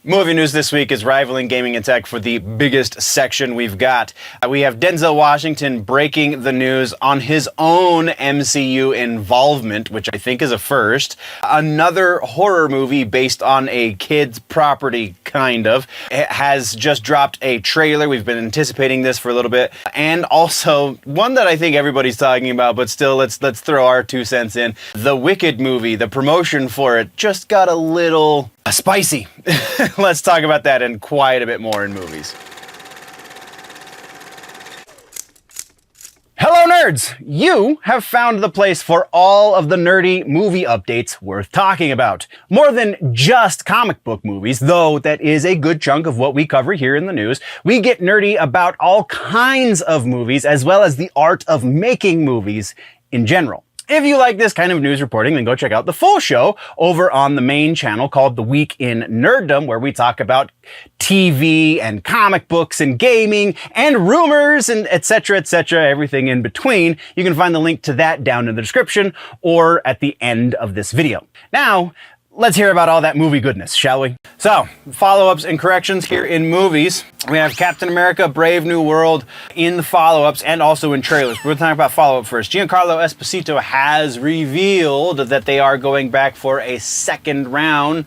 Movie news this week is rivaling gaming and tech for the biggest section we've got. We have Denzel Washington breaking the news on his own MCU involvement, which I think is a first. Another horror movie based on a kid's property, kind of. It has just dropped a trailer. We've been anticipating this for a little bit. And also, one that I think everybody's talking about, but still, let's throw our 2 cents in. The Wicked movie, the promotion for it just got a little spicy. Let's talk about that and quite a bit more in movies. Hello nerds! You have found the place for all of the nerdy movie updates worth talking about. More than just comic book movies, though that is a good chunk of what we cover here in the news. We get nerdy about all kinds of movies as well as the art of making movies in general. If you like this kind of news reporting, then go check out the full show over on the main channel called The Week in Nerddom, where we talk about TV and comic books and gaming and rumors and etc., everything in between. You can find the link to that down in the description or at the end of this video. Now, let's hear about all that movie goodness, shall we? So, follow-ups and corrections here in movies. We have Captain America, Brave New World in the follow-ups and also in trailers. We're talking about follow-up first. Giancarlo Esposito has revealed that they are going back for a second round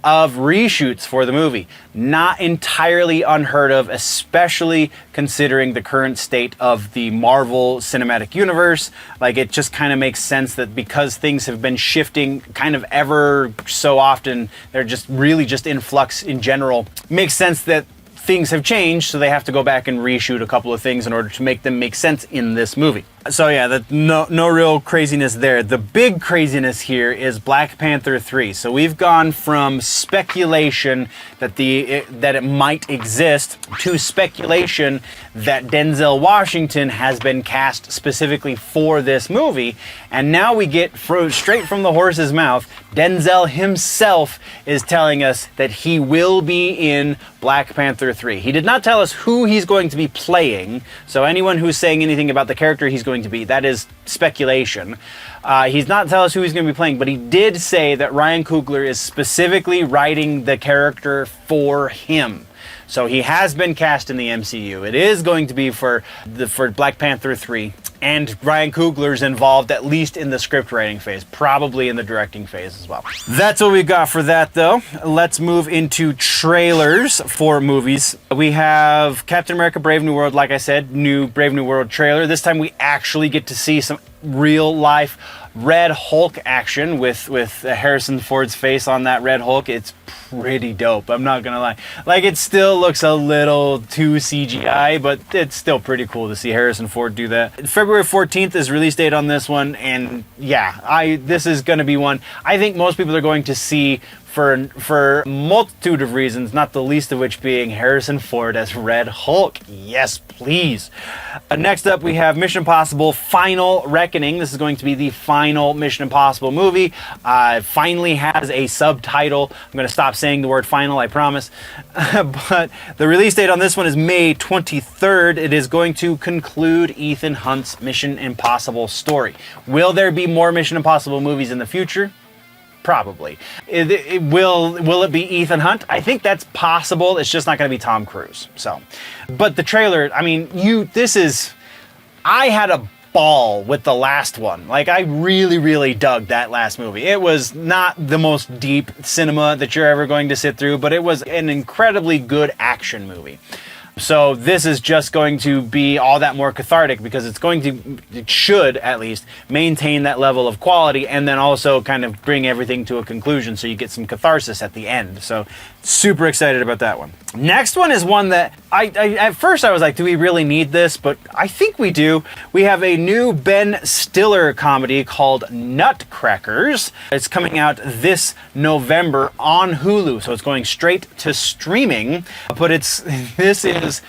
of reshoots for the movie. Not entirely unheard of, especially considering the current state of the Marvel Cinematic Universe. Like, it just kind of makes sense that because things have been shifting kind of ever so often, they're just really just in flux in general. Makes sense that things have changed, so they have to go back and reshoot a couple of things in order to make them make sense in this movie. So yeah, no real craziness there. The big craziness here is Black Panther 3. So we've gone from speculation that it might exist to speculation that Denzel Washington has been cast specifically for this movie. And now we get straight from the horse's mouth, Denzel himself is telling us that he will be in Black Panther 3. He did not tell us who he's going to be playing, so anyone who's saying anything about the character he's going to be, that is speculation. He's not telling us who he's going to be playing, but he did say that Ryan Coogler is specifically writing the character for him. So he has been cast in the MCU. It is going to be for Black Panther 3. And Ryan Coogler's involved at least in the script writing phase, probably in the directing phase as well. That's what we've got for that though. Let's move into trailers for movies. We have Captain America Brave New World, like I said, new Brave New World trailer. This time we actually get to see some real life Red Hulk action with Harrison Ford's face on that Red Hulk. It's pretty dope, I'm not gonna lie. Like, it still looks a little too CGI, but it's still pretty cool to see Harrison Ford do that. February 14th is release date on this one, and yeah, this is gonna be one I think most people are going to see for a multitude of reasons, not the least of which being Harrison Ford as Red Hulk. Yes, please. Next up, we have Mission Impossible Final Reckoning. This is going to be the final Mission Impossible movie. Finally has a subtitle. I'm going to stop saying the word final, I promise. But the release date on this one is May 23rd. It is going to conclude Ethan Hunt's Mission Impossible story. Will there be more Mission Impossible movies in the future? Probably. Will it be Ethan Hunt? I think that's possible. It's just not going to be Tom Cruise. So, but the trailer, I mean, I had a ball with the last one. Like, I really dug that last movie. It was not the most deep cinema that you're ever going to sit through, but it was an incredibly good action movie. So this is just going to be all that more cathartic because it should at least maintain that level of quality and then also kind of bring everything to a conclusion so you get some catharsis at the end. So super excited about that one. Next one is one that at first I was like, do we really need this? But I think we do. We have a new Ben Stiller comedy called Nutcrackers. It's coming out this November on Hulu, so it's going straight to streaming. But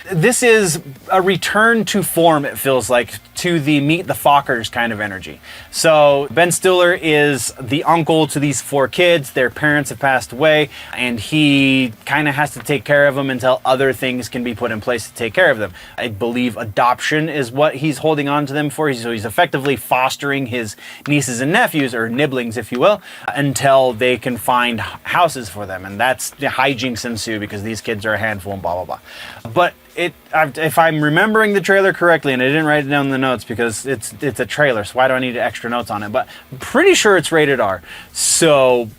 this is a return to form, it feels like, to the Meet the Fockers kind of energy. So Ben Stiller is the uncle to these 4 kids. Their parents have passed away, and he kind of has to take care of them until other things can be put in place to take care of them. I believe adoption is what he's holding on to them for. So he's effectively fostering his nieces and nephews, or nibblings, if you will, until they can find houses for them. And that's the hijinks ensue because these kids are a handful and blah, blah, blah. But if I'm remembering the trailer correctly, and I didn't write it down in the notes because it's a trailer, so why do I need extra notes on it? But I'm pretty sure it's rated R. So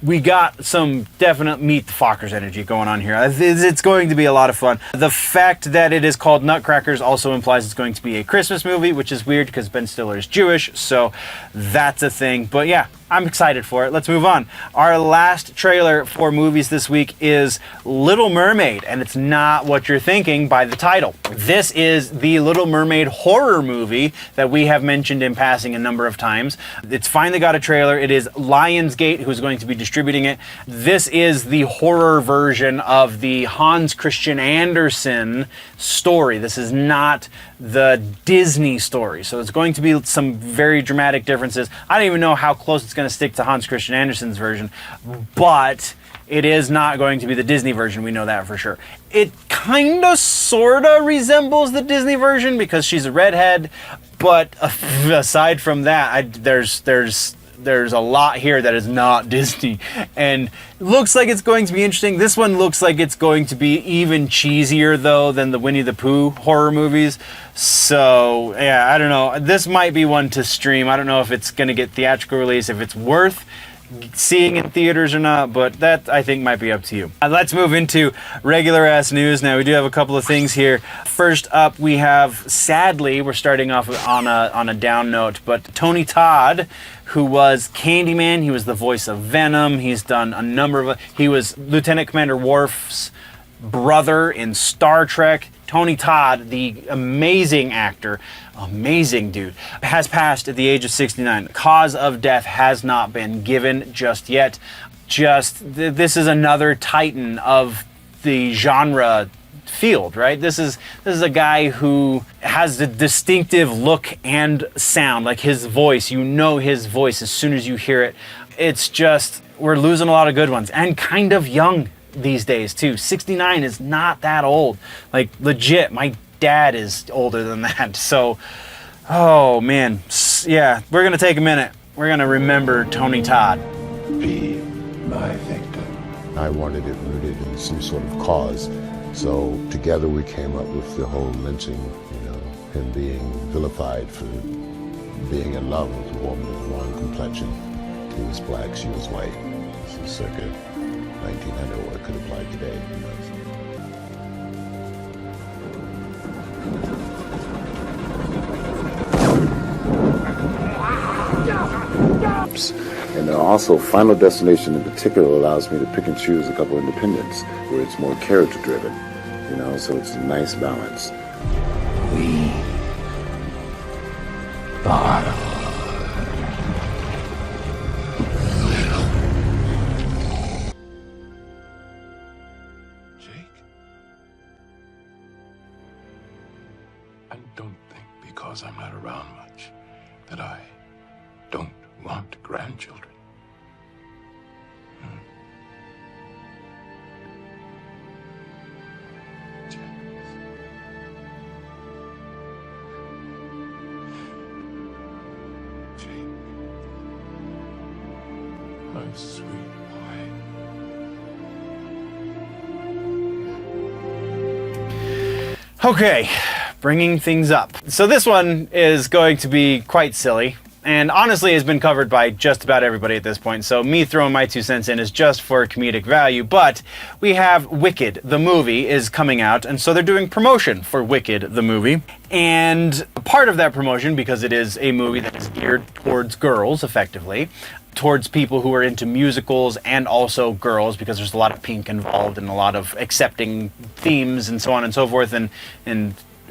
we got some definite Meet the Fockers energy going on here. It's going to be a lot of fun. The fact that it is called Nutcrackers also implies it's going to be a Christmas movie, which is weird because Ben Stiller is Jewish, so that's a thing. But yeah, I'm excited for it. Let's move on. Our last trailer for movies this week is Little Mermaid, and it's not what you're thinking by the title. This is the Little Mermaid horror movie that we have mentioned in passing a number of times. It's finally got a trailer. It is Lionsgate who's going to be distributing it. This is the horror version of the Hans Christian Andersen story. This is not the Disney story. So it's going to be some very dramatic differences. I don't even know how close it's going to stick to Hans Christian Andersen's version, but it is not going to be the Disney version. We know that for sure. It kind of sort of resembles the Disney version because she's a redhead, but aside from that, there's a lot here that is not Disney, and looks like it's going to be interesting. This one looks like it's going to be even cheesier though than the Winnie the Pooh horror movies. So yeah, I don't know. This might be one to stream. I don't know if it's going to get theatrical release, if it's worth seeing in theaters or not, but that I think might be up to you. Let's move into regular ass news now. We do have a couple of things here. First up, we have, sadly, we're starting off on a down note, but Tony Todd, who was Candyman, he was the voice of Venom, he's done a number of, he was Lieutenant Commander Worf's brother in Star Trek. Tony Todd, the amazing actor, amazing dude, has passed at the age of 69. Cause of death has not been given just yet. This is another titan of the genre field, right? This is a guy who has a distinctive look and sound, like his voice. You know his voice as soon as you hear it. It's just, we're losing a lot of good ones, and kind of young these days too. 69 is not that old. Like legit, my dad is older than that. So, oh man, yeah, we're gonna take a minute. We're gonna remember Tony Todd. Be my victim. I wanted it rooted in some sort of cause. So together we came up with the whole lynching, him being vilified for being in love with a woman of blonde complexion. He was black, she was white. This is circa 1900, or it could apply today. And also, Final Destination in particular allows me to pick and choose a couple independents where it's more character driven, so it's a nice balance. We are Jake? I don't think because I'm not around much that I don't want grandchildren. Jake, my sweet boy. Okay, bringing things up. So this one is going to be quite silly, and honestly has been covered by just about everybody at this point, so me throwing my 2 cents in is just for comedic value. But we have Wicked, the movie, is coming out, and so they're doing promotion for Wicked, the movie. And part of that promotion, because it is a movie that is geared towards girls, effectively, towards people who are into musicals, and also girls, because there's a lot of pink involved and a lot of accepting themes and so on and so forth, and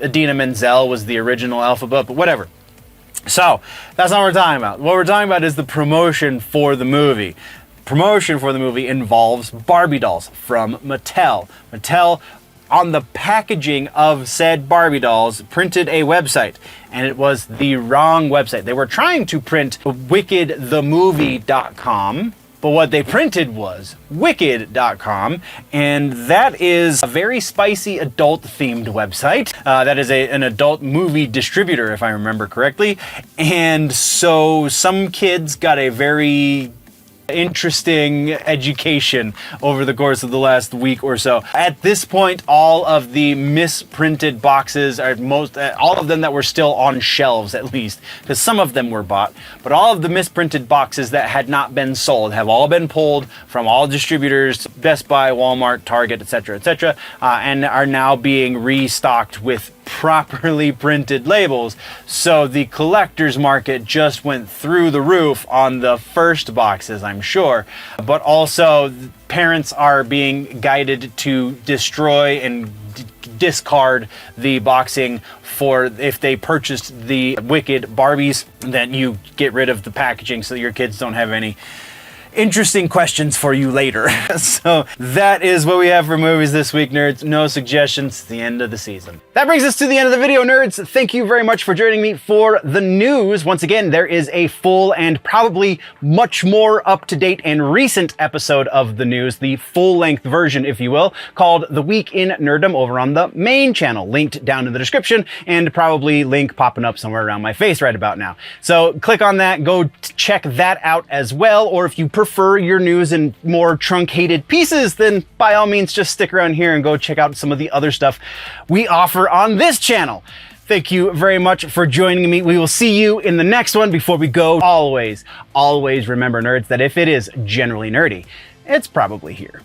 Idina Menzel was the original alphabet, but whatever. So, that's not what we're talking about. What we're talking about is the promotion for the movie. Promotion for the movie involves Barbie dolls from Mattel. Mattel, on the packaging of said Barbie dolls, printed a website, and it was the wrong website. They were trying to print wickedthemovie.com, But what they printed was Wicked.com, and that is a very spicy adult-themed website. That is an adult movie distributor, if I remember correctly. And so some kids got a very interesting education over the course of the last week or so. At this point, all of the misprinted boxes are all of them that were still on shelves, at least, because some of them were bought, but all of the misprinted boxes that had not been sold have all been pulled from all distributors, Best Buy, Walmart, Target, etc., and are now being restocked with properly printed labels. So the collector's market just went through the roof on the first boxes, I'm sure. But also parents are being guided to destroy and discard the boxing for if they purchased the Wicked Barbies, then you get rid of the packaging so your kids don't have any interesting questions for you later. So that is what we have for movies this week, nerds. No suggestions. It's the end of the season. That brings us to the end of the video, nerds. Thank you very much for joining me for the news. Once again, there is a full and probably much more up-to-date and recent episode of the news, the full-length version, if you will, called The Week in Nerddom over on the main channel, linked down in the description, and probably link popping up somewhere around my face right about now. So click on that, go check that out as well, or if you prefer your news in more truncated pieces, then by all means just stick around here and go check out some of the other stuff we offer on this channel. Thank you very much for joining me. We will see you in the next one. Before we go, always remember, nerds, that if it is generally nerdy, it's probably here.